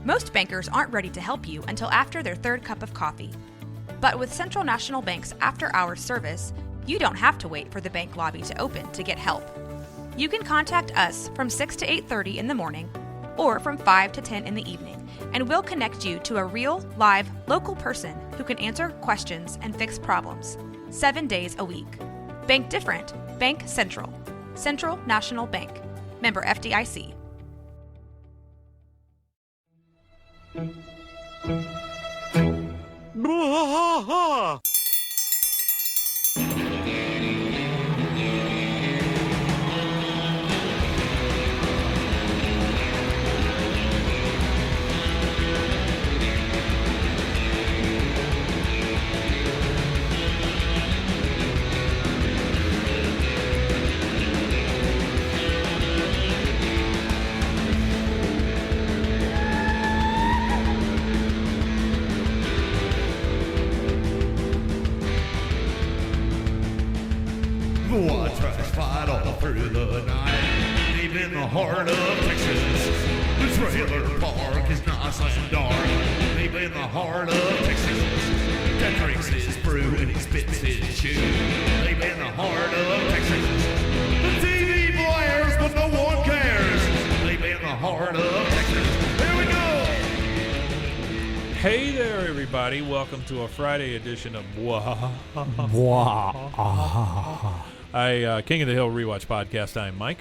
Most bankers aren't ready to help you until after their third cup of coffee. But with Central National Bank's after-hours service, you don't have to wait for the bank lobby to open to get help. You can contact us from 6 to 8:30 in the morning or from 5 to 10 in the evening, and we'll connect you to a real, live, local person who can answer questions and fix problems 7 days a week. Bank different. Bank Central. Central National Bank. Member FDIC. I tried to fight all through the night, deep in the heart of Texas. The trailer park is nice and dark, deep in the heart of Texas. That drinks his brew and he spits his chew, deep in the heart of Texas. The TV blares, but no one cares, deep in the heart of Texas. Here we go! Hey there, everybody. Welcome to a Friday edition of King of the Hill Rewatch Podcast. I'm Mike.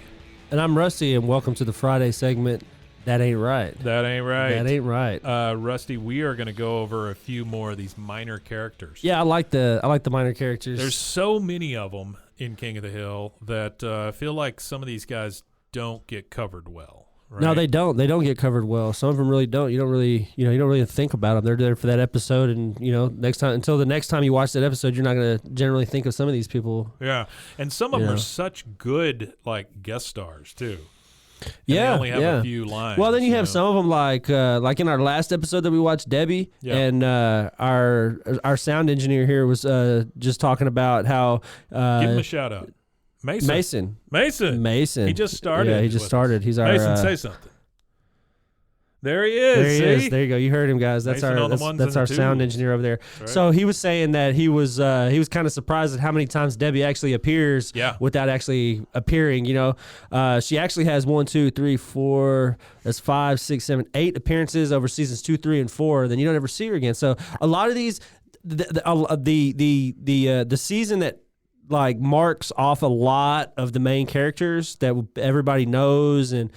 And I'm Rusty, and welcome to the Friday segment, That Ain't Right. That ain't right. That ain't right. Rusty, we are going to go over a few more of these minor characters. Yeah, I like the minor characters. There's so many of them in King of the Hill that I feel like some of these guys don't get covered well. Right? No, they don't. They don't get covered well. Some of them really don't. You don't really think about them. They're there for that episode, and until the next time you watch that episode, you're not going to generally think of some of these people. Yeah, and some of them are such good guest stars too. And they only have a few lines. Well, then you have some of them like in our last episode that we watched, Debbie, and our sound engineer here was just talking about how give him a shout out. Mason. He just started. Yeah, he just started. He's our Mason. Say something. There he is. There he is. There you go. You heard him, guys. That's our sound engineer over there. Right. So he was saying that he was kind of surprised at how many times Debbie actually appears without actually appearing. She actually has 1, 2, 3, 4. That's 5, 6, 7, 8 appearances over seasons 2, 3, and 4. Then you don't ever see her again. So a lot of these, the season that marks off a lot of the main characters that everybody knows, and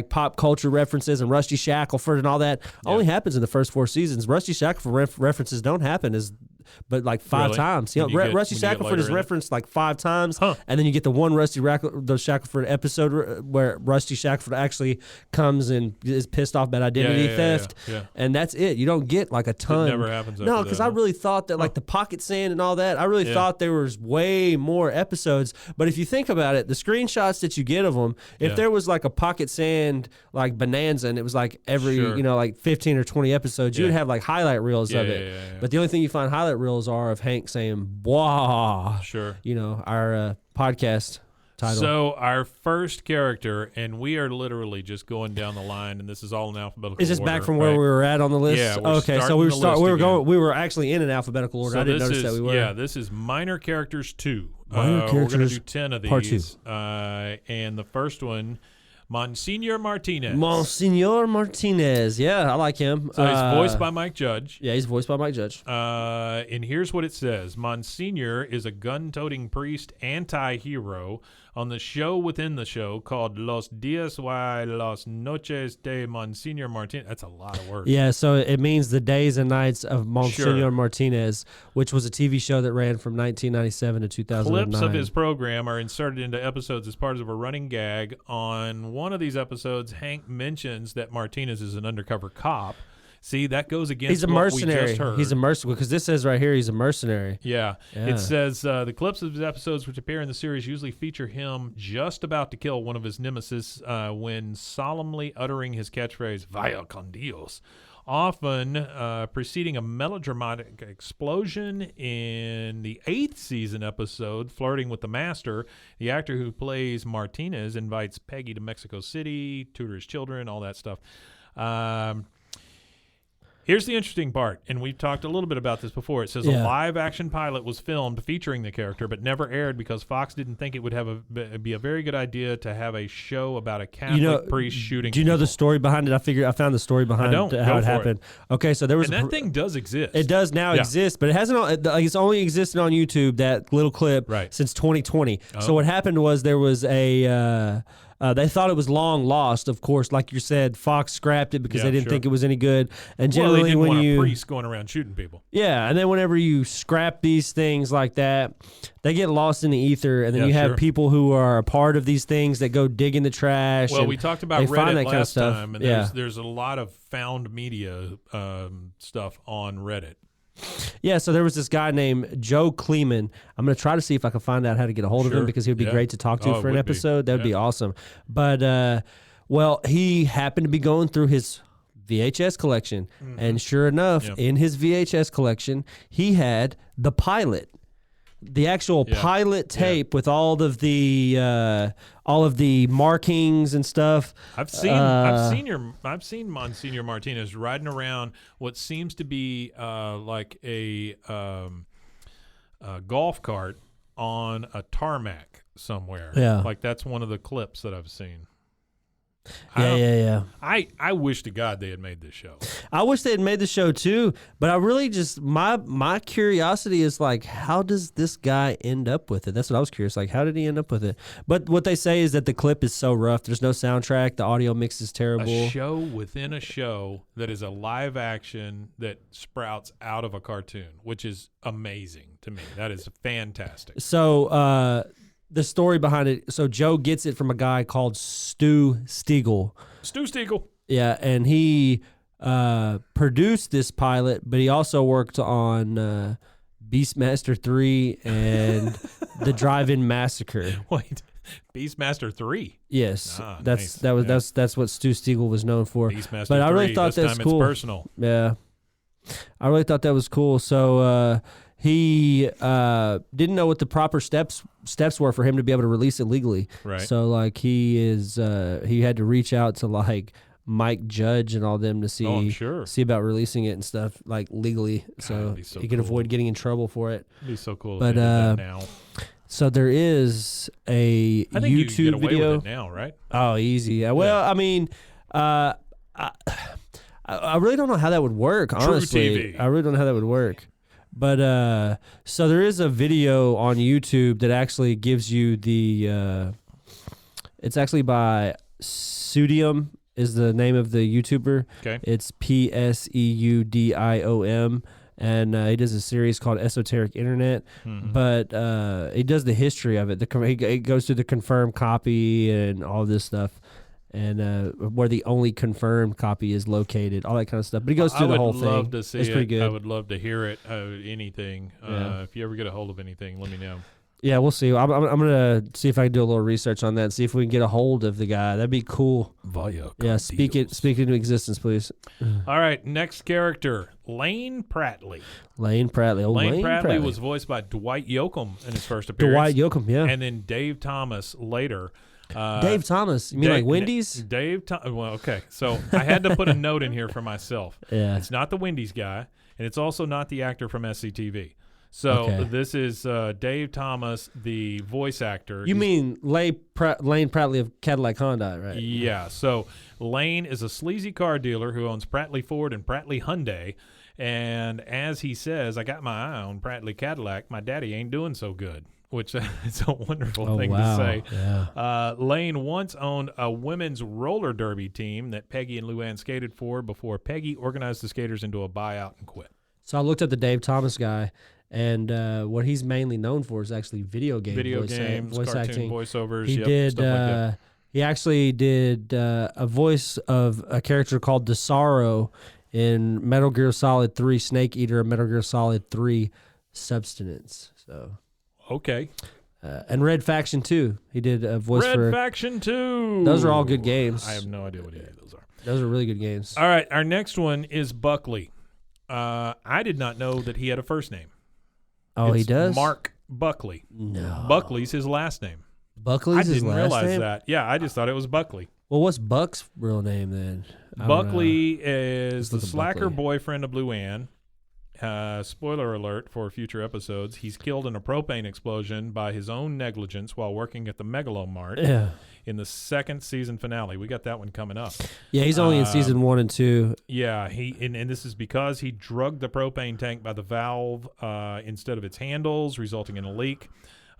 pop culture references and Rusty Shackelford and all that only happens in the first 4 seasons. Rusty Shackelford references don't happen but 5 times. Rusty Shackelford is referenced 5 times, and then you get the one the Shackelford episode where Rusty Shackelford actually comes and is pissed off about identity theft, and that's it. You don't get a ton. It never happens. No, because I really thought that the pocket sand and all that, I really thought there was way more episodes. But if you think about it, the screenshots that you get of them, if there was a pocket sand bonanza and it was every 15 or 20 episodes, you would have highlight reels of it. But the only thing you find highlight reels are of Hank saying "Bwah." Sure. Our podcast title. So our first character, and we are literally just going down the line, and this is all in alphabetical order. Is this back from where we were at on the list? Yeah. Okay. So we were actually in an alphabetical order. So I didn't notice that we were. Yeah. This is minor characters 2. Minor characters. We're going to do 10 of these. Part 2. And the first one, Monsignor Martinez. Monsignor Martinez. Yeah, I like him. So he's voiced by Mike Judge. Yeah, he's voiced by Mike Judge. And here's what it says. Monsignor is a gun-toting priest anti-hero on the show within the show called Los Días y las Noches de Monsignor Martinez. That's a lot of words. Yeah, so it means the days and nights of Monsignor Martinez, which was a TV show that ran from 1997 to 2009. Clips of his program are inserted into episodes as part of a running gag. On one of these episodes, Hank mentions that Martinez is an undercover cop. See, that goes against he's a what mercenary. we just heard. He's a mercenary, because this says right here he's a mercenary. Yeah. It says the clips of his episodes which appear in the series usually feature him just about to kill one of his nemesis when solemnly uttering his catchphrase, Vaya con Dios, often preceding a melodramatic explosion. In the 8th season episode, Flirting with the Master, the actor who plays Martinez invites Peggy to Mexico City, tutors children, all that stuff. Here's the interesting part, and we've talked a little bit about this before. It says a live-action pilot was filmed featuring the character, but never aired because Fox didn't think it would be a very good idea to have a show about a Catholic priest shooting. Do you know the people. story behind it? I found the story behind how it happened. Okay, so there was that thing does exist. It does now exist, but it hasn't. It's only existed on YouTube, that little clip, since 2020. Oh. So what happened was there was a. They thought it was long lost, of course. Like you said, Fox scrapped it because they didn't think it was any good. And generally, they didn't when want a priest going around shooting people. Yeah, and then whenever you scrap these things like that, they get lost in the ether, and then you have people who are a part of these things that go dig in the trash. Well, we talked about Reddit last time, and yeah. there's a lot of found media stuff on Reddit. Yeah, so there was this guy named Joe Kleeman. I'm going to try to see if I can find out how to get a hold of him because he would be great to talk to for an episode. That would be awesome. But, well, he happened to be going through his VHS collection, and sure enough, in his VHS collection, he had the pilot. The actual pilot tape with all of the markings and stuff. I've seen Monsignor Martinez riding around what seems to be like a golf cart on a tarmac somewhere. Yeah, like that's one of the clips that I've seen. Yeah. I wish to God they had made this show. I wish they had made the show too, but I really just my curiosity is like, how does this guy end up with it? That's what I was curious. Like, how did he end up with it? But what they say is that the clip is so rough. There's no soundtrack. The audio mix is terrible. A show within a show that is a live action that sprouts out of a cartoon, which is amazing to me. That is fantastic. So, the story behind it. So Joe gets it from a guy called Stu Stiegel. Stu Stiegel. Yeah, and he produced this pilot, but he also worked on Beastmaster 3 and The Drive-In Massacre. Wait, Beastmaster 3? Yes, nice. That's what Stu Stiegel was known for. Beastmaster but I really 3, thought that's cool. It's personal. Yeah, I really thought that was cool. So. He didn't know what the proper steps were for him to be able to release it legally. Right. So like he had to reach out to like Mike Judge and all them to see about releasing it and stuff like legally, so he could avoid getting in trouble for it. It'd be so cool. But if they did that now. So there is a I think YouTube you can get away video with it now, right? Oh, easy. Yeah. Well, I mean, I really don't know how that would work. Honestly, True TV. I really don't know how that would work. But so there is a video on YouTube that actually gives you the it's actually by Pseudium is the name of the YouTuber. Okay. It's Pseudiom, and he does a series called Esoteric Internet. Mm-hmm. But he does the history of it. He goes through the confirmed copy and all this stuff. And where the only confirmed copy is located, all that kind of stuff. But he goes through the whole thing. I would love to see it's pretty good. I would love to hear it. Anything. If you ever get a hold of anything, let me know. Yeah, we'll see. I'm gonna see if I can do a little research on that and see if we can get a hold of the guy. That'd be cool. Yeah, speak it into existence, please. All right, next character, Lane Prattley. Lane Prattley. Lane Prattley was voiced by Dwight Yoakam in his first appearance. Dwight Yoakam, yeah. And then Dave Thomas later. Dave Thomas, you mean like Wendy's? Well, okay. So I had to put a note in here for myself. Yeah. It's not the Wendy's guy, and it's also not the actor from SCTV. So this is Dave Thomas, the voice actor. You mean Lane Prattley of Cadillac Honda, right? Yeah. So Lane is a sleazy car dealer who owns Prattley Ford and Prattley Hyundai. And as he says, I got my eye on Prattley Cadillac. My daddy ain't doing so good. Which is a wonderful thing to say. Yeah. Lane once owned a women's roller derby team that Peggy and Luann skated for before Peggy organized the skaters into a buyout and quit. So I looked at the Dave Thomas guy, and what he's mainly known for is actually video games, voice cartoon acting. Voiceovers. He did. Stuff like that. He actually did a voice of a character called Desaro in Metal Gear Solid 3 Snake Eater and Metal Gear Solid 3 Substance. So. Okay. And Red Faction 2. He did a voice for... Red Faction 2. Those are all good games. I have no idea what any of those are. Those are really good games. All right. Our next one is Buckley. I did not know that he had a first name. Oh, he does? Mark Buckley. No. Buckley's his last name. Buckley's his last name? I didn't realize that. Yeah, I just thought it was Buckley. Well, what's Buck's real name then? I don't know. Buckley is the look at slacker Buckley. boyfriend of Luann. Spoiler alert for future episodes. He's killed in a propane explosion by his own negligence while working at the Megalomart Yeah. in the second season finale. We got that one coming up. Yeah, he's only in season 1 and 2. Yeah, and this is because he drugged the propane tank by the valve instead of its handles, resulting in a leak.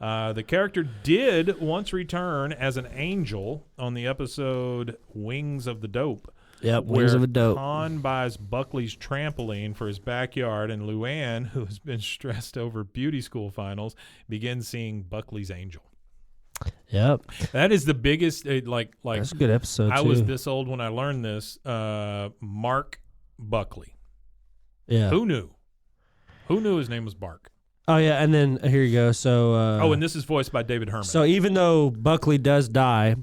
The character did once return as an angel on the episode Wings of the Dope. Yep, Wings of a Dope. Khan buys Buckley's trampoline for his backyard, and Luann, who has been stressed over beauty school finals, begins seeing Buckley's angel. Yep. That is the biggest, like That's a good episode, I too. was this old when I learned this. Mark Buckley. Yeah. Who knew? Who knew his name was Bark? Oh, yeah, and then here you go. So. And this is voiced by David Herman. So even though Buckley does die,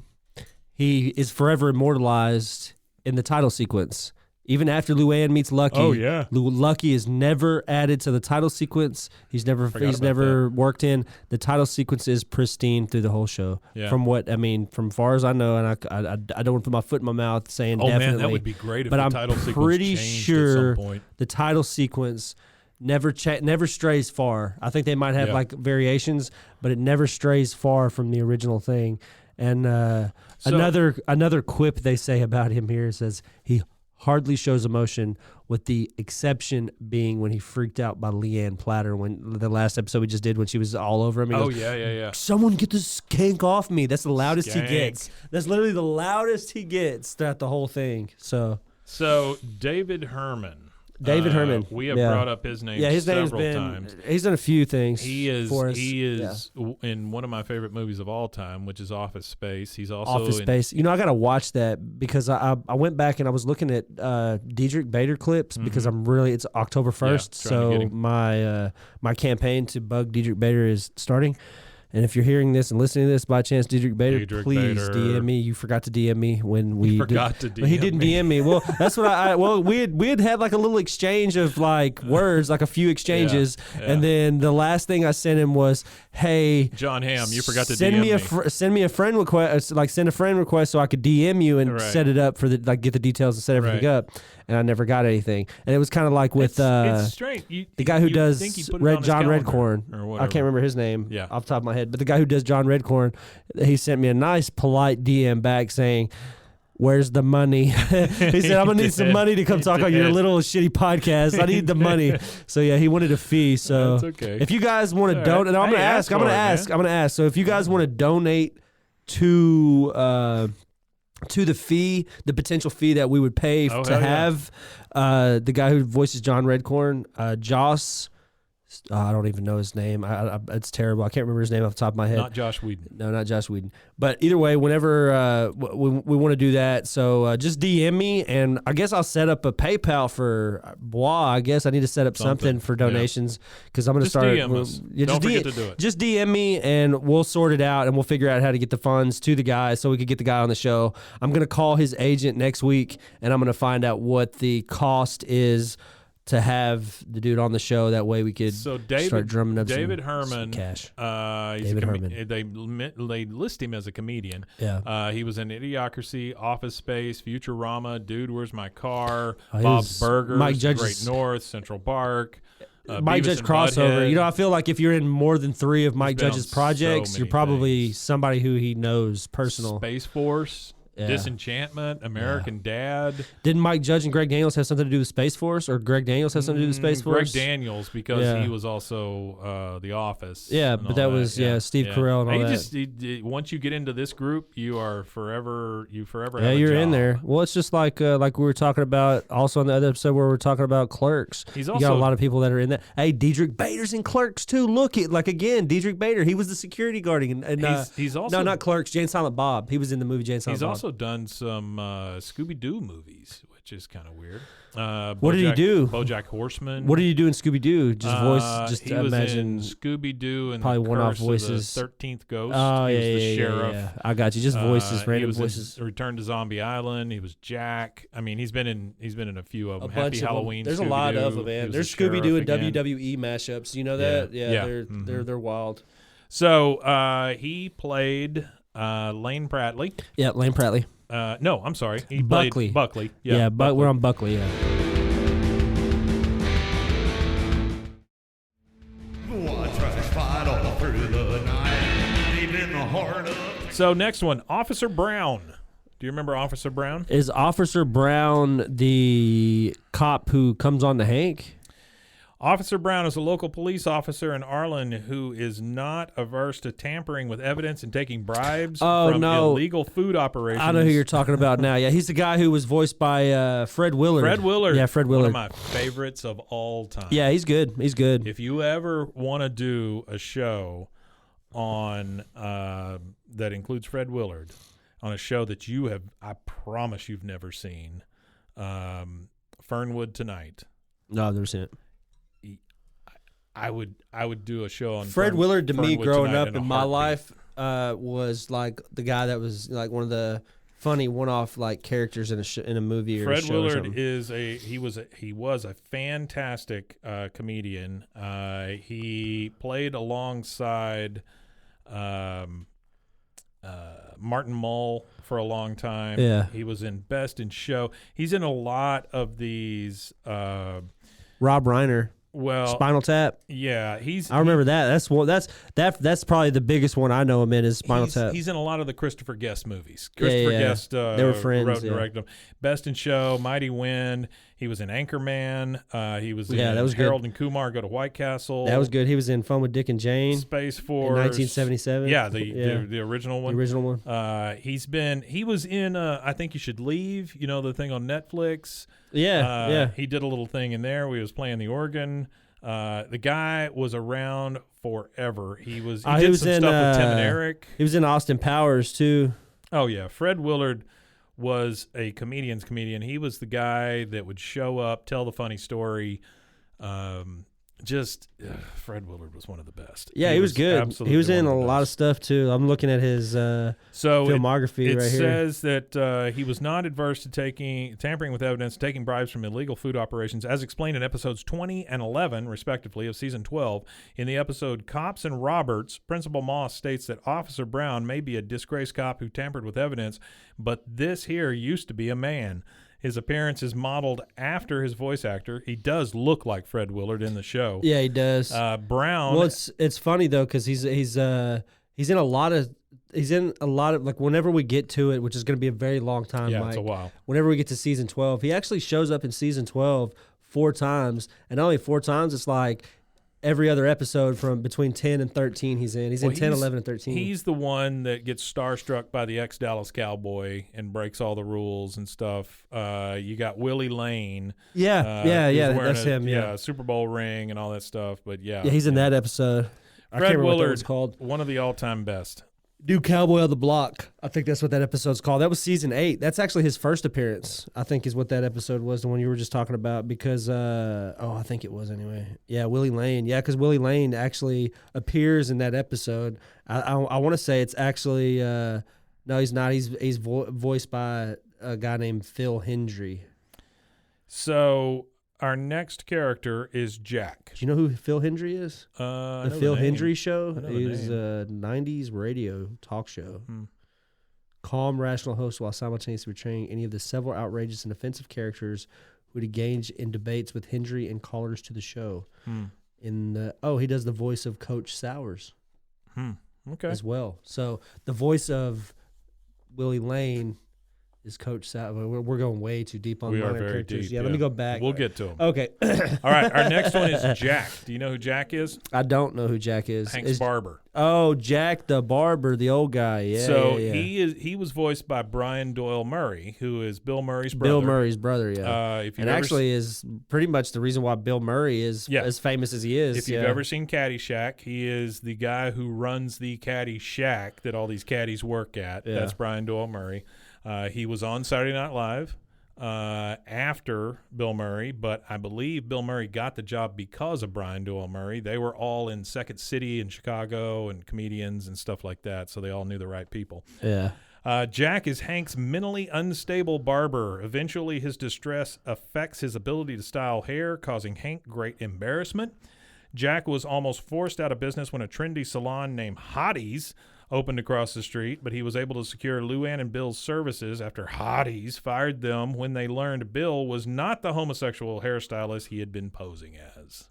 he is forever immortalized in the title sequence. Even after Luann meets Lucky, Oh, yeah. Lucky is never added to the title sequence. He's never worked in. The title sequence is pristine through the whole show. Yeah. From far as I know, and I don't want to put my foot in my mouth saying definitely. Man, that would be great if but the I'm title sequence pretty changed sure at some point. the title sequence never strays far. I think they might have like variations, but it never strays far from the original thing. And another quip they say about him here says he hardly shows emotion, with the exception being when he freaked out by Leanne Platter when the last episode we just did when she was all over him. He goes, Yeah. Someone get this skank off me. That's the loudest he Skank. gets. That's literally the loudest he gets throughout the whole thing. So David Herman. David Herman. We have Yeah. brought up his name his name's several times. He's done a few things. He is for us. in one of my favorite movies of all time, which is Office Space. He's also Office in, Space. I got to watch that because I went back and I was looking at Diedrich Bader clips because it's October 1st, trying to get so him. my campaign to bug Diedrich Bader is starting. And if you're hearing this and listening to this by chance, Diedrich Bader, please Bader. DM me. You forgot to DM me when we forgot to DM He didn't me. DM me. Well, that's what we had like a little exchange of like words, like a few exchanges, Yeah. and then the last thing I sent him was, "Hey, John Hamm, you forgot to send DM me send me a friend request, like send a friend request so I could DM you and Right. set it up for get the details and set everything Right. up." And I never got anything. And it was kind of like with it's strange. the guy who you does think he put it on his John calendar Redcorn. or I whatever. can't remember his name Yeah. off the top of my head, but the guy who does John Redcorn, he sent me a nice polite DM back saying, "Where's the money?" He said, "I'm gonna need some money to come talk on your little shitty podcast. I need the money." So yeah, he wanted a fee. So That's okay. if you guys want to All donate, right. and I'm Hey, gonna ask ask. I'm for gonna it, ask. man. I'm gonna ask. So if you guys want to donate to the fee, the potential fee that we would pay Oh, to hell yeah. have the guy who voices John Redcorn, Joss. I don't even know his name. It's terrible. I can't remember his name off the top of my head. Not Josh Whedon. No, not Josh Whedon. But either way, whenever we want to do that, so just DM me, and I guess I'll set up a PayPal for Bois. I guess I need to set up something for donations because I'm going to Just start. DM us. Don't forget to do it. Just DM me, and we'll sort it out, and we'll figure out how to get the funds to the guy so we could get the guy on the show. I'm going to call his agent next week, and I'm going to find out what the cost is to have the dude on the show. That way we could start drumming up David some Herman, cash. He's David a Herman. They list him as a comedian. Yeah. He was in Idiocracy, Office Space, Futurama, Dude, Where's My Car, he Bob's was Burgers, Mike Judge's- Great North, Central Park. Mike Beavis Judge and crossover. Butthead. I feel like if you're in more than 3 of Mike been on Judge's so projects, many you're probably things. somebody who he knows personal. Space Force, Yeah. Disenchantment, American Dad. Didn't Mike Judge and Greg Daniels have something to do with Space Force, or Greg Daniels have something to do with Space Force? Greg Daniels, because Yeah. he was also The Office. Yeah, and but all that was Steve Carell and all that. Once you get into this group, you are forever. You forever. Yeah, have a you're in job. there. Well, it's just like we were talking about also on the other episode where we were talking about Clerks. He's You got also- a lot of people that are in that. Hey, Diedrich Bader's in Clerks too. Look it again, Diedrich Bader. He was the security guard. And He's also no, not Clerks. Jane Silent Bob. He was in the movie Jane Silent He's Bob. also done some Scooby-Doo movies, which is kind of weird. What did he do? BoJack Horseman. What did you do in Scooby Doo? Just voice. Just he was imagine. in Scooby-Doo and probably the one-off Curse of voices. the 13th Ghost. Oh he yeah, was the yeah, sheriff. yeah. I got you. Just voices, he random was in voices. Return to Zombie Island. He was Jack. I mean, he's been in a few of them. A Happy bunch of them. Halloween. There's a lot of them, Scooby-Doo. He man. was There's the sheriff Scooby Doo and again. WWE mashups. You know that? Yeah. Yeah, Yeah. they're wild. So he played Lane Pratley. Yeah, Lane Pratley. No, I'm sorry. He Buckley. played Buckley. Yeah, but we're on Buckley. Yeah. One trash fight all through the night, deep in the heart of So next one, Officer Brown. Do you remember Officer Brown? Is Officer Brown the cop who comes on to Hank? Officer Brown is a local police officer in Arlen who is not averse to tampering with evidence and taking bribes from illegal food operations. I know who you're talking about now. Yeah, he's the guy who was voiced by Fred Willard. Fred Willard. Yeah, Fred Willard. One of my favorites of all time. Yeah, he's good. He's good. If you ever want to do a show on that includes Fred Willard, on a show that you have, I promise you've never seen, Fernwood Tonight. No, I've never seen it. I would do a show on Fred Willard to me Fernwood growing Tonight up a in my heartbeat. life was like the guy that was like one of the funny one-off like characters in a movie or Fred a show or Willard something. is he was a fantastic comedian. He played alongside Martin Mull for a long time. Yeah. He was in Best in Show. He's in a lot of these Rob Reiner. well, Spinal Tap. yeah, I remember that. That's probably the biggest one I know him in is Spinal Tap. He's in a lot of the Christopher Guest movies. Yeah, Christopher yeah. Guest They were friends, wrote and yeah. directed them. Best in Show, Mighty Wind. He was in Anchorman. He was in that was good. Harold and Kumar Go to White Castle. That was good. He was in Fun with Dick and Jane Space in Force. 1977. Yeah, the original the one. original one. He was in I Think You Should Leave, the thing on Netflix. Yeah. He did a little thing in there where he was playing the organ. The guy was around forever. He did some in, stuff with Tim and Eric. He was in Austin Powers too. Oh yeah, Fred Willard was a comedian's comedian. He was the guy that would show up, tell the funny story. Fred Willard was one of the best. Yeah, he was good. Absolutely He was in one a of the lot of best. stuff too. I'm looking at his filmography It right here. says that he was not adverse to tampering with evidence, taking bribes from illegal food operations, as explained in episodes 20 and 11, respectively, of season 12. In the episode Cops and Roberts, Principal Moss states that Officer Brown may be a disgraced cop who tampered with evidence, but this here used to be a man. His appearance is modeled after his voice actor. He does look like Fred Willard in the show. Yeah, he does. Brown. Well, it's funny though because he's in a lot of like whenever we get to it, which is going to be a very long time. Yeah, Mike, it's a while. Whenever we get to season 12, he actually shows up in season 12 4 times, and not only 4 times, it's like every other episode from between 10 and 13 he's in. He's in 10, 11, and 13. He's the one that gets starstruck by the ex-Dallas Cowboy and breaks all the rules and stuff. You got Willie Lane. who's wearing that's him. Yeah, Super Bowl ring and all that stuff. But yeah, he's in that episode. I Fred can't remember what that Willard, was called. one of the all-time best. New Cowboy on the Block. I think that's what that episode's called. That was season 8. That's actually his first appearance, I think is what that episode was, the one you were just talking about, because, I think it was anyway. Yeah, Willie Lane. Yeah, because Willie Lane actually appears in that episode. I want to say it's actually, no, he's not. He's voiced by a guy named Phil Hendry. So our next character is Jack. Do you know who Phil Hendry is? I The know Phil name. Hendry Show I know the is a 90s radio talk show. Calm, rational host while simultaneously portraying any of the several outrageous and offensive characters who would engage in debates with Hendry and callers to the show. He does the voice of Coach Sowers Okay. as well. So the voice of Willie Lane is Coach Sowers. We're going way too deep on We are minor very characters. deep. Yeah, let me go back. We'll get to him. Okay. All right. Our next one is Jack. Do you know who Jack is? I don't know who Jack is. Hank's barber. Oh, Jack the barber, the old guy. Yeah. So yeah. he was voiced by Brian Doyle Murray, who is Bill Murray's brother. Bill Murray's brother, yeah. If you've And ever actually is pretty much the reason why Bill Murray is Yeah. as famous as he is. If you've ever seen Caddyshack, he is the guy who runs the Caddy Shack that all these caddies work at. Yeah. That's Brian Doyle Murray. He was on Saturday Night Live after Bill Murray, but I believe Bill Murray got the job because of Brian Doyle Murray. They were all in Second City in Chicago and comedians and stuff like that, so they all knew the right people. Yeah. Jack is Hank's mentally unstable barber. Eventually, his distress affects his ability to style hair, causing Hank great embarrassment. Jack was almost forced out of business when a trendy salon named Hottie's opened across the street, but he was able to secure Luann and Bill's services after hotties fired them when they learned Bill was not the homosexual hairstylist he had been posing as.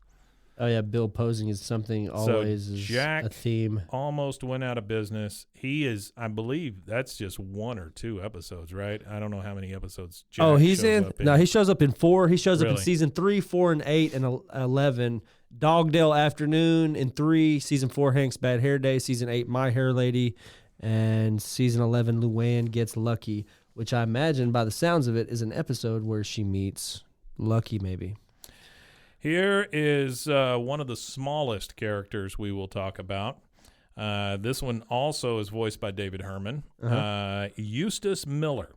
Oh, yeah, Bill posing is something always is Jack a theme. Almost went out of business. He is, I believe, that's just 1 or 2 episodes, right? I don't know how many episodes. Jack He's shows in. up No, he shows up in 4. He shows up in Really? season 3, 4, and 8, and 11. Dogdale Afternoon in 3. Season 4, Hank's Bad Hair Day. Season 8, My Hair Lady. And season 11, Luann Gets Lucky, which I imagine by the sounds of it is an episode where she meets Lucky, maybe. Here is one of the smallest characters we will talk about. This one also is voiced by David Herman. Eustace Miller.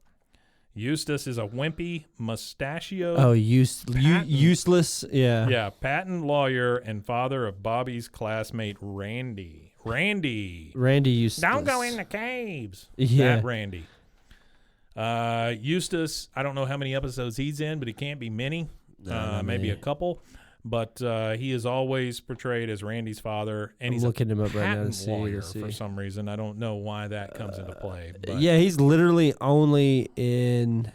Eustace is a wimpy, mustachioed. Oh, useless. Yeah. Yeah, patent lawyer and father of Bobby's classmate Randy. Randy Eustace. Don't go in the caves. Yeah. That Randy. Eustace, I don't know how many episodes he's in, but it can't be many. Maybe a couple. But he is always portrayed as Randy's father, and he's looking him up right now to patent see. lawyer for some reason. I don't know why that comes into play. But Yeah, he's literally only in.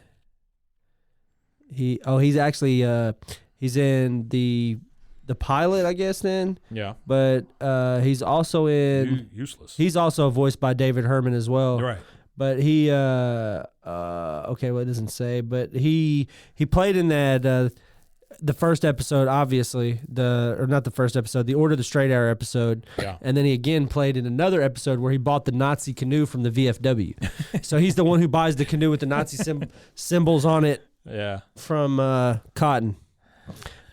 He's actually he's in the pilot, I guess. Then yeah, but he's also in. Useless. He's also voiced by David Herman as well. Right. But he okay, well, it doesn't say, but he played in that. The first episode, obviously, not the first episode, the Order of the Straight Arrow episode. Yeah. And then he again played in another episode where he bought the Nazi canoe from the VFW. So he's the one who buys the canoe with the Nazi symbols on it. Yeah. From Cotton.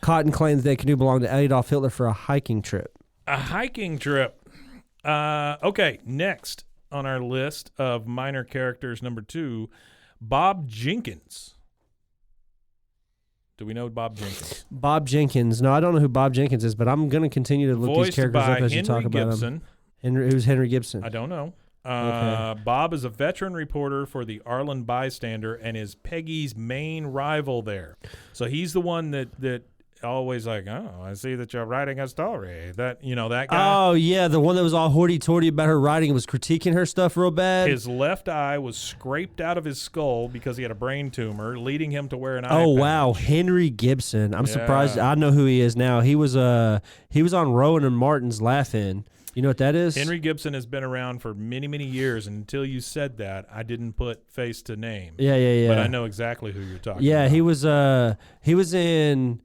Cotton claims that canoe belonged to Adolf Hitler for a hiking trip. A hiking trip. Okay, next on our list of minor characters, number 2, Bob Jenkins. Do we know Bob Jenkins? Bob Jenkins. No, I don't know who Bob Jenkins is, but I'm going to continue to look these characters up as you talk about Gibson. them. Who's Henry Gibson? I don't know. Okay. Bob is a veteran reporter for the Arlen Bystander and is Peggy's main rival there. So he's the one that always like, oh, I see that you're writing a story. That guy. Oh, yeah, the one that was all hoity-toity about her writing and was critiquing her stuff real bad. His left eye was scraped out of his skull because he had a brain tumor, leading him to wear an eye Oh, patch. wow, Henry Gibson. I'm Yeah. surprised. I know who he is now. He was on Rowan and Martin's Laugh-In. You know what that is? Henry Gibson has been around for many, many years, and until you said that, I didn't put face to name. Yeah. But I know exactly who you're talking about. Yeah, he was in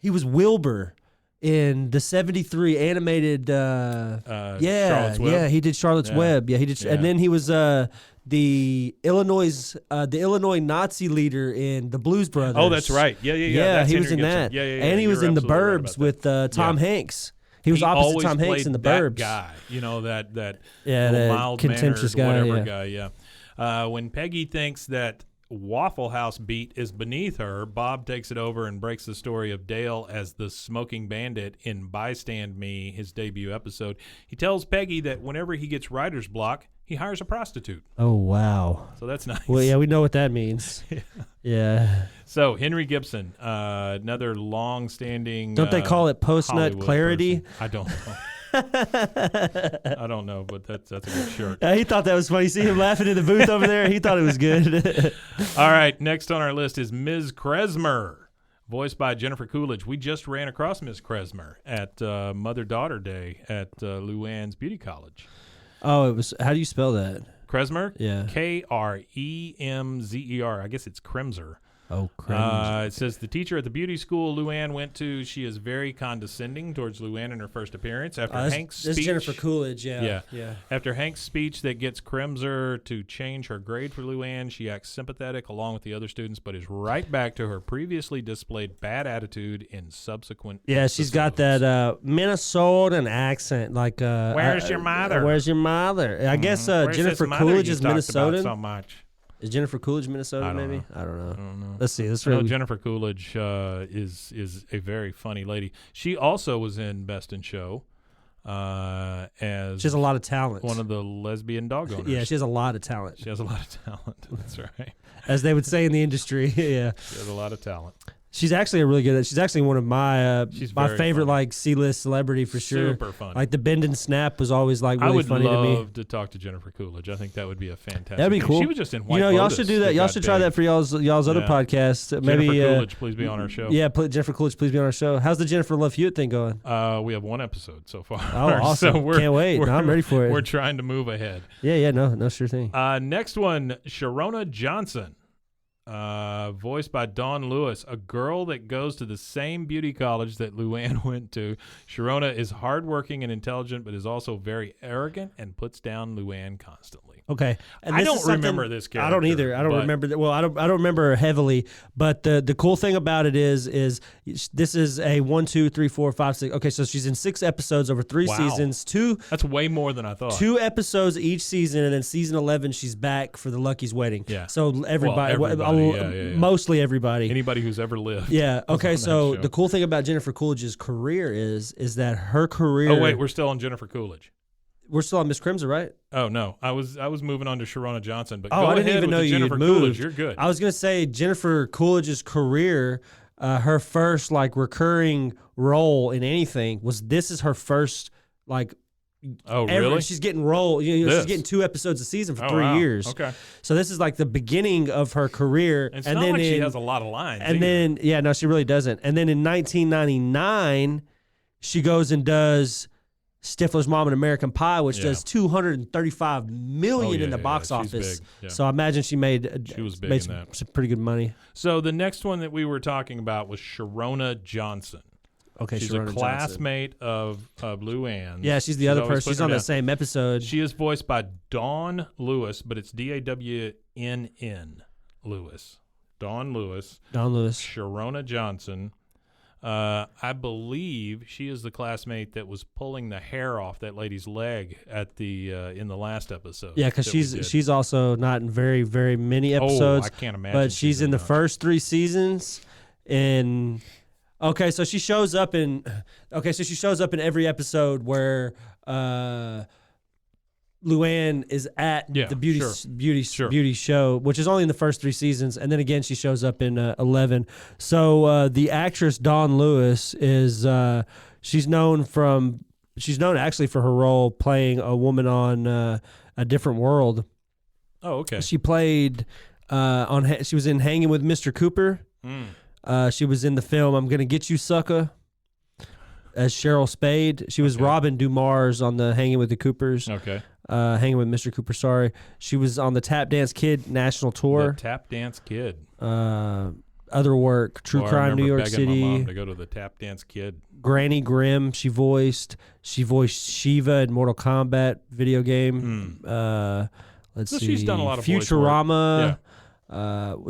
he was Wilbur in the 73 animated Charlotte's Web. Yeah, he did Charlotte's Yeah. Web. Yeah, he did Yeah. and then he was the Illinois Nazi leader in the Blues Brothers. Oh, that's right. Yeah. That's he was Henry in Gibson. that. Yeah. And he was You're in The absolutely right Burbs about with Tom Yeah. Hanks. He was opposite always Tom Hanks played in The that Burbs. guy, that Yeah, little that mild contentious mannered, guy, whatever yeah. guy. When Peggy thinks that Waffle House beat is beneath her, Bob takes it over and breaks the story of Dale as the smoking bandit in Bystand Me, his debut episode. He tells Peggy that whenever he gets writer's block, he hires a prostitute. Oh, wow. So that's nice. Well, yeah, we know what that means. Yeah. So Henry Gibson, another long-standing. Don't they call it post-nut Hollywood clarity? person. I don't know. I don't know, but that's a good shirt. He thought that was funny. You see him laughing in the booth over there? He thought it was good. All right, next on our list is Ms. Kresmer, voiced by Jennifer Coolidge. We just ran across Ms. Kresmer at Mother-Daughter Day at Luann's Beauty College. Oh, it was. How do you spell that? Kresmer? Yeah. Kremzer. I guess it's Kremzer. Oh, cringe. It says the teacher at the beauty school Luann went to, she is very condescending towards Luann in her first appearance. After Hank's speech, This is Jennifer Coolidge, yeah. After Hank's speech that gets Kremzer to change her grade for Luann, she acts sympathetic along with the other students, but is right back to her previously displayed bad attitude in subsequent Yeah, she's got episodes. that Minnesotan accent. Like, Where's your mother? Where's your mother? I guess Where's Jennifer this mother Coolidge you is talked about Minnesotan. so much. Is Jennifer Coolidge Minnesota? I don't Maybe know. I don't know. I don't know. Let's see. Let's I know really. Jennifer Coolidge is a very funny lady. She also was in Best in Show as She has a lot of talent. one of the lesbian dog owners. Yeah, she has a lot of talent, She has a lot of talent. That's right. as they would say in the industry. Yeah. She has a lot of talent. She's actually she's actually one of my my favorite funny. like C-list celebrity for sure. Super funny. Like the bend and snap was always like really funny to me. I would love to talk to Jennifer Coolidge. I think that would be a fantastic. That'd be thing. cool. She was just in White y'all Lotus should do that. Y'all should try that for y'all's other podcast. Maybe Jennifer Coolidge, please be on our show. Yeah, Jennifer Coolidge, please be on our show. How's the Jennifer Love Hewitt thing going? We have one episode so far. Oh, awesome! So Can't wait. No, I'm ready for it. We're trying to move ahead. Yeah, no, sure thing. Next one, Sharona Johnson. Voiced by Dawn Lewis, a girl that goes to the same beauty college that Luann went to. Sharona is hardworking and intelligent, but is also very arrogant and puts down Luann constantly. Okay, and I don't remember this character. I don't either. I don't remember that. Well, I don't remember her heavily. But the cool thing about it is this is a 1, 2, 3, 4, 5, 6. Okay, so she's in 6 episodes over 3 seasons. That's way more than I thought. 2 episodes each season, and then season 11 she's back for the Lucky's wedding. Yeah. So everybody. Yeah. Mostly everybody. Anybody who's ever lived. Yeah. Okay. So the cool thing about Jennifer Coolidge's career is that her career. Oh wait, we're still on Jennifer Coolidge. We're still on Miss Crimson, right? Oh no, I was moving on to Sharona Johnson, but I go didn't ahead even with know the you Jennifer moved. Coolidge. You're good. I was gonna say Jennifer Coolidge's career, her first like recurring role in anything this is her first like. Oh, really? She's getting she's getting 2 episodes a season for 3 years. Okay. So this is like the beginning of her career. It's not like she has a lot of lines. And then, no, she really doesn't. And then in 1999, she goes and does Stifler's Mom and American Pie, which does $235 million in the box office. Yeah. So I imagine she made was big in that. some pretty good money. So the next one that we were talking about was Sharona Johnson. Okay, she's Sharona a classmate of Luann. Yeah, she's the other person. She's on the same episode. She is voiced by Dawn Lewis, but it's DAWNN Lewis. Dawn Lewis. Sharona Johnson. I believe she is the classmate that was pulling the hair off that lady's leg at the in the last episode. Yeah, because she's also not in very, very many episodes. I can't imagine. But she's in the first 3 seasons. Okay, so she shows up in every episode where Luann is at the beauty show, which is only in the first 3 seasons, and then again she shows up in 11. So the actress Dawn Lewis is she's known actually for her role playing a woman on A Different World. Oh, okay. She played she was in Hanging with Mr. Cooper. She was in the film I'm Gonna Get You, Sucker, as Cheryl Spade. She was Robin Dumars on the Hanging with the Coopers. Okay. Hanging with Mr. Cooper, sorry. She was on the Tap Dance Kid national tour. The Tap Dance Kid. Other work, True Crime New York City. My mom to go to the Tap Dance Kid. Granny Grimm she voiced. She voiced Shiva in Mortal Kombat video game. Let's see. She's done a lot of Futurama. Voice work.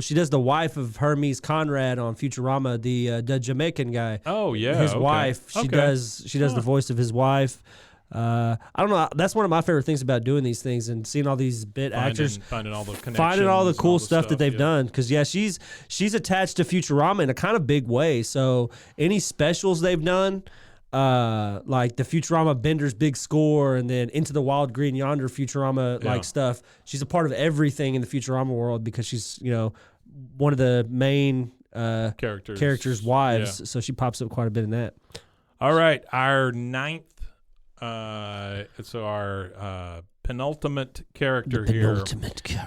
She does the wife of Hermes Conrad on Futurama, the Jamaican guy. Oh yeah, his wife. She does the voice of his wife. I don't know. That's one of my favorite things about doing these things and seeing all these actors, finding all the connections, finding all the cool stuff that they've done. Because she's attached to Futurama in a kind of big way. So any specials they've done. Like the Futurama Bender's Big Score and then Into the Wild Green Yonder Futurama like stuff. She's a part of everything in the Futurama world because she's, one of the main characters' wives. Yeah. So she pops up quite a bit in that. All right. Our 9th, our penultimate character here.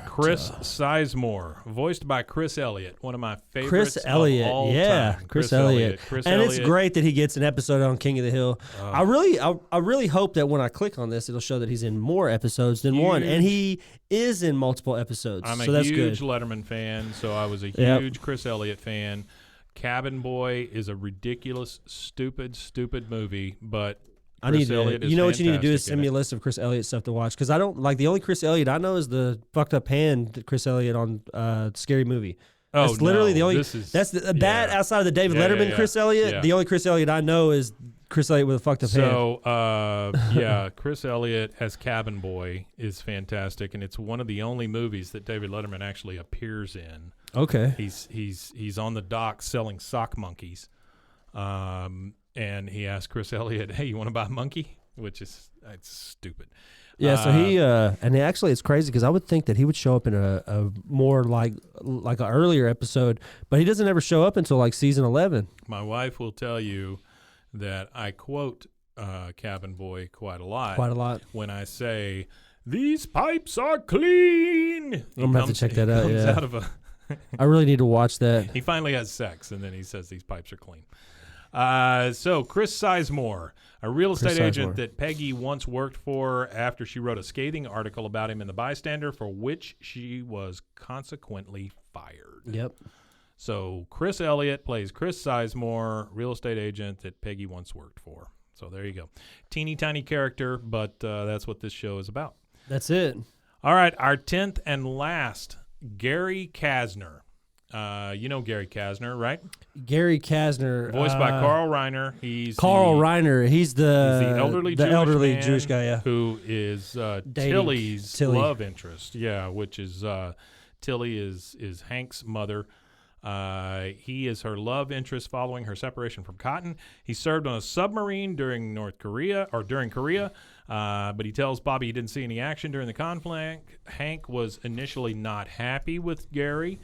Chris Sizemore, voiced by Chris Elliott, one of my favorites of all time. Chris Elliott. And it's great that he gets an episode on King of the Hill. I really hope that when I click on this, it'll show that he's in more episodes than one, and he is in multiple episodes. I'm so a that's huge good. Letterman fan, so I was a huge Chris Elliott fan. Cabin Boy is a ridiculous, stupid movie, but Chris Elliott is what you need to do is fantastic send me a list of Chris Elliott stuff to watch because I don't like the only Chris Elliott I know is the fucked up hand Chris Elliott on Scary Movie. Oh, that's literally the only. That outside of the David Letterman Chris Elliott. Yeah. The only Chris Elliott I know is Chris Elliott with a fucked up hand. So Chris Elliott as Cabin Boy is fantastic, and it's one of the only movies that David Letterman actually appears in. Okay, he's on the dock selling sock monkeys. And he asked Chris Elliott, "Hey, you want to buy a monkey?" which is it's stupid. Yeah, so he and actually it's crazy because I would think that he would show up in a more like an earlier episode, but he doesn't ever show up until like season 11. My wife will tell you that I quote Cabin Boy quite a lot. When I say, "These pipes are clean." I'm gonna have to check that out. Comes Yeah, out of a I really need to watch that. he finally has sex, and then he says these pipes are clean. So Chris Sizemore, a real estate agent that Peggy once worked for after she wrote a scathing article about him in The Bystander, for which she was consequently fired. Yep. So Chris Elliott plays Chris Sizemore, real estate agent that Peggy once worked for. So there you go. Teeny tiny character, but that's what this show is about. That's it. All right, our 10th and last, Gary Kasner. You know Gary Kasner, right? Gary Kasner, Voiced by Carl Reiner. He's He's the elderly Jewish guy, yeah. Who is Tilly's love interest. Yeah, which is Tilly is Hank's mother. He is her love interest following her separation from Cotton. He served on a submarine during Korea, but he tells Bobby he didn't see any action during the conflict. Hank was initially not happy with Gary.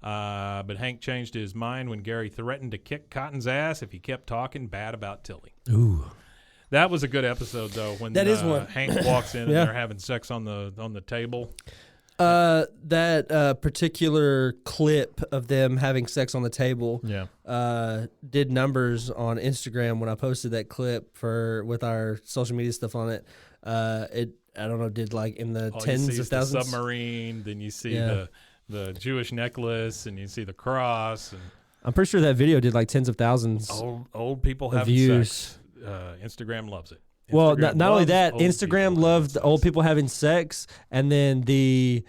But Hank changed his mind when Gary threatened to kick Cotton's ass if he kept talking bad about Tilly. Ooh, that was a good episode though. When that is one. Hank walks in and they're having sex on the table. That particular clip of them having sex on the table, did numbers on Instagram when I posted that clip with our social media stuff on it. I don't know, did like in the tens of thousands. The submarine, then you see the Jewish necklace, and you see the cross. And I'm pretty sure that video did like tens of thousands. Old people having views. Sex. Instagram loves it. Well, not only that, Instagram loved old people having sex, and then the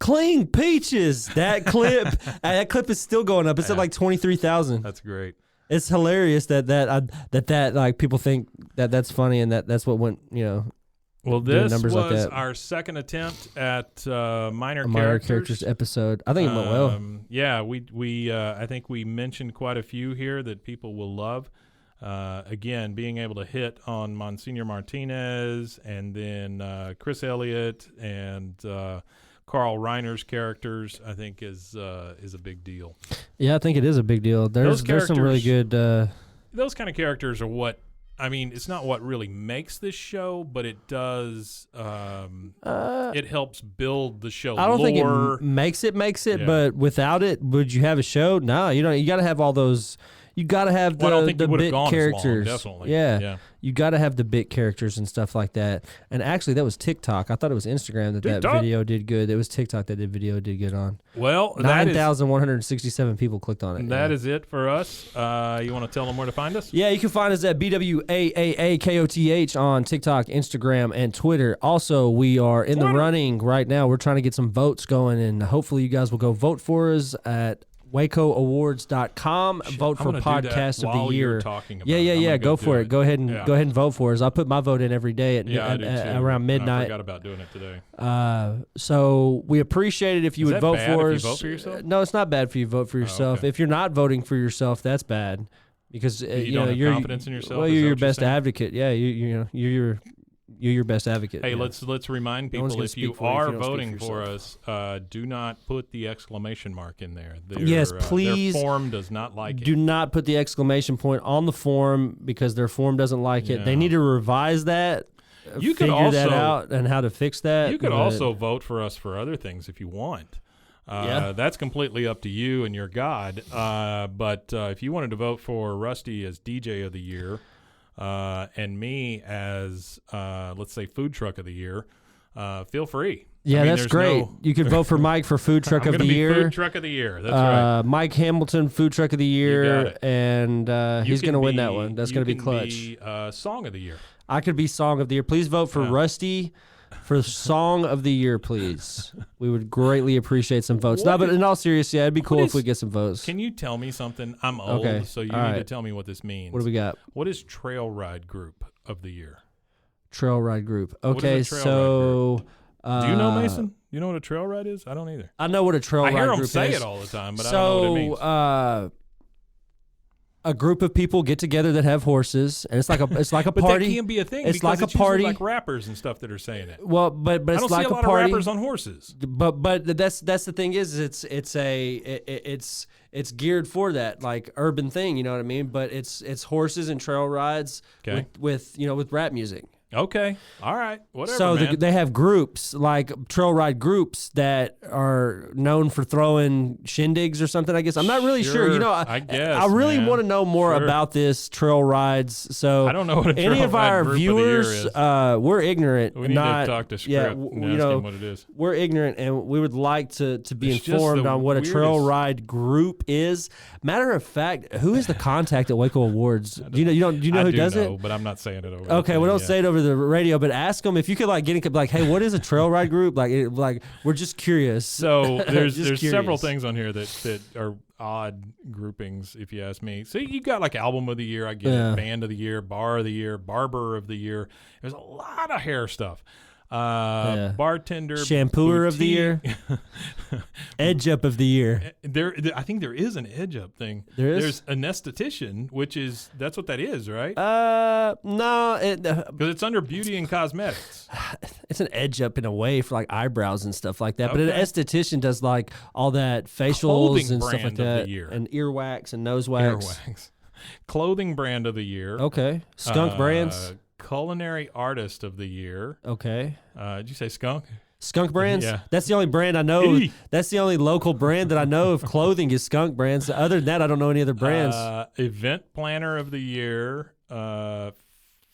clean peaches, that clip, that clip is still going up. It's at like 23,000. That's great. It's hilarious that like people think that's funny, and that's what went, Well, this numbers was like that. our second attempt at minor characters episode. I think it went well. Yeah, we I think we mentioned quite a few here that people will love. Again, being able to hit on Monsignor Martinez, and then Chris Elliott and Carl Reiner's characters, I think is a big deal. Yeah, I think it is a big deal. There's some really good. Those kind of characters are what. I mean, it's not what really makes this show, but it does. It helps build the show. I don't think lore. It makes it, but without it, would you have a show? No, you don't. You got to have all those. You got to have the bit characters. Definitely. Yeah. You got to have the bit characters and stuff like that. And actually, that was TikTok. I thought it was Instagram that video did good. It was TikTok that did good on. Well, 9,167 people clicked on it. That is it for us. You want to tell them where to find us? Yeah, you can find us at BWAAAKOTH on TikTok, Instagram, and Twitter. Also, we are in the running right now. We're trying to get some votes going, and hopefully you guys will go vote for us at WacoAwards.com. Vote for Podcast of the Year. Yeah. Go for it. Go ahead and vote for us. I'll put my vote in every day at around midnight. I forgot about doing it today. So we appreciate it if you would vote for us. If you vote for yourself? No, it's not bad for you to vote for yourself. Okay. If you're not voting for yourself, that's bad because you don't have confidence in yourself. Well, you're your best advocate. Yeah, you're your best advocate. Hey, let's remind people, if you are voting for us, do not put the exclamation mark in there. Yes, please. Their form does not like it. Do not put the exclamation point on the form because their form doesn't like it. They need to revise that. You figure could also, that out and how to fix that. You could also vote for us for other things if you want. That's completely up to you and your God. But if you wanted to vote for Rusty as DJ of the Year, and me as, let's say, Food Truck of the Year, feel free. Yeah, that's great. You could vote for Mike for Food Truck of the Year. Food Truck of the Year. That's right. Mike Hamilton, Food Truck of the Year. You got it. And he's going to win that one. That's going to be clutch. Be, Song of the Year. I could be Song of the Year. Please vote for Rusty for Song of the Year, please. We would greatly appreciate some votes. No, but in all seriousness, yeah, it'd be cool if we get some votes. Can you tell me something? I'm old, so you need to tell me what this means. What do we got? What is Trail Ride Group of the Year? Trail Ride Group. Ride Okay, do you know, Mason? You know what a trail ride is? I don't either. I know what a trail ride group is. I hear them say it all the time, but I don't know what it means. a group of people get together that have horses, and it's like a But party. that can be a thing It's because like a it's usually party. like rappers and stuff that are saying it. Well, but I it's don't like see a lot party. of rappers on horses. But that's the thing is it's geared for that like urban thing, you know what I mean? But it's horses and trail rides with rap music. Okay. All right. Whatever, So man. they have groups, like trail ride groups that are known for throwing shindigs or something, I guess. I'm not really sure. You know, I guess, I really man. want to know more Sure. about this trail rides. So I don't know what a any trail of ride our group of the year viewers, is. we're ignorant. We need to talk to Script and ask him what it is. We're ignorant, and we would like to be It's just informed the on what a trail weirdest- ride group is. Matter of fact, who is the contact at Waco Awards? Do you know who does it? But I'm not saying it over. Okay, we don't say it over the radio, but ask them if you could like get in, like, hey, what is a trail ride group? Like we're just curious. So there's Just several curious. things on here that are odd groupings, if you ask me. So you got like album of the year, I get Yeah. it, band of the year, bar of the year, barber of the year. There's a lot of hair stuff. Bartender, Shampooer of the year, boutique. edge up of the year. I think there is an edge up thing. There is? There's anesthetician, that's what that is, right? No, Because it's under beauty and cosmetics. it's an edge up in a way for like eyebrows and stuff like that. But an Okay. esthetician does like all that facials Clothing and stuff like brand of that, the year. and earwax and nose wax. Earwax. Clothing brand of the year. Okay, skunk brands. Culinary artist of the year. Okay. Did you say skunk? Skunk brands? Yeah. That's the only brand I know. Eee. That's the only local brand that I know of clothing is skunk brands. Other than that, I don't know any other brands. Event planner of the year.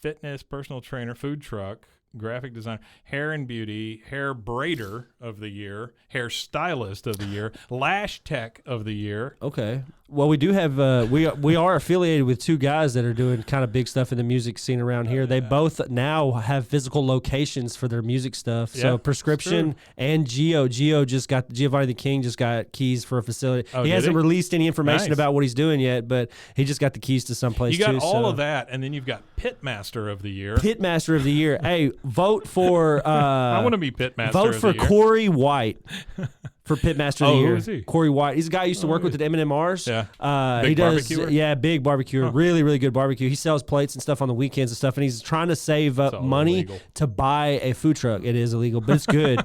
Fitness, personal trainer, food truck, graphic designer, hair and beauty, hair braider of the year, hair stylist of the year, lash tech of the year. Okay. Well, we do have we are affiliated with two guys that are doing kind of big stuff in the music scene around here. They both now have physical locations for their music stuff. Yeah, So it's Prescription true. and Giovanni the King just got keys for a facility. Oh, he did hasn't he? released any information Nice. about what he's doing yet, but he just got the keys to some place You got too. all so. of that, and then you've got Pitmaster of the year. Pitmaster of the year. Hey, vote for I want to be Pitmaster vote of for the year. Corey White for Pitmaster of the Oh, year. who is he? Corey White. He's a guy who used to work with at M&M's. Yeah. He Big does. barbecuer? Yeah, big barbecuer. Really, really good barbecue. He sells plates and stuff on the weekends and stuff, and he's trying to save up all money illegal. to buy a food truck. It is illegal, but it's good.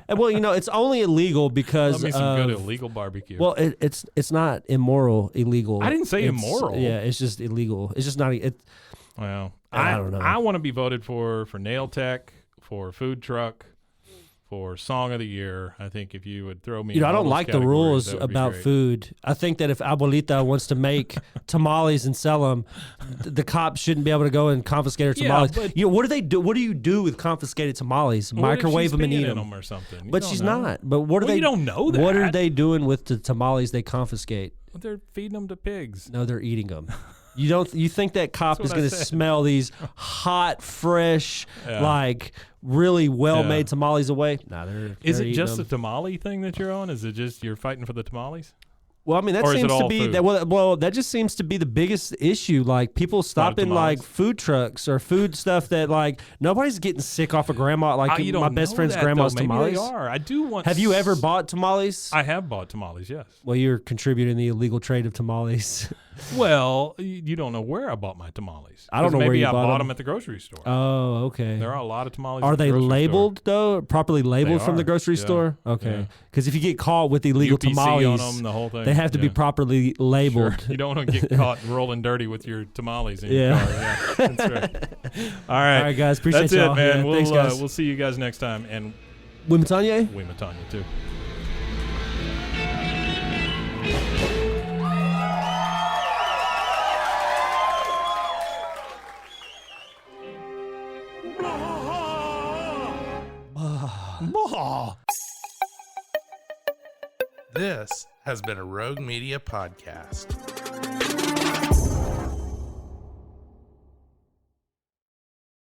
And, well, it's only illegal because Love me some good of, illegal barbecue. well, it's not immoral, illegal. I didn't say immoral. Yeah, it's just illegal. It's just not. Well, I don't know. I want to be voted for nail tech, for food truck, for song of the year. I think if you would throw me, in I all don't those like the categories, rules that would be about great. food. I think that if Abuelita wants to make tamales and sell them, the cops shouldn't be able to go and confiscate her Yeah, tamales. but- What do they do? What do you do with confiscated tamales? What if Microwave she's them and peeing eat in them. or something. You But don't she's know. not. But what are Well, they? you don't know What are that. they doing with the tamales they confiscate? They're feeding them to pigs. No, they're eating them. You think that cop That's is what I going to said. smell these hot, fresh, Yeah. like really well-made Yeah. tamales away? Nah, they're Is they're it eating just them. the tamale thing that you're on? Is it just you're fighting for the tamales? Well, I mean, that Or is it seems to all be food? that. Well, that just seems to be the biggest issue. Like people stopping tamales. like food trucks or food stuff that like nobody's getting sick off of grandma. Like You my don't best know friend's that, grandma's though. Maybe tamales. they are. I do want. Have you ever bought tamales? I have bought tamales. Yes. Well, you're contributing the illegal trade of tamales. Well, you don't know where I bought my tamales. I don't 'Cause know where maybe you I bought bought them. them at the grocery store. Oh, okay. There are a lot of tamales. Are at the they grocery labeled though? Properly labeled They from the are, grocery yeah, store? Okay. yeah. Because if you get caught with store. illegal UPC tamales, on them, the whole thing. they have to be Yeah. properly labeled. Sure. You don't want to get caught rolling dirty with your tamales in your Yeah. car. Yeah, that's right. All right. All right, guys. Appreciate That's y'all. it, man. Yeah, We'll, thanks, guys. we'll see you guys next time. And Wimatanye? Wimatanya, too. This has been a Rogue Media podcast.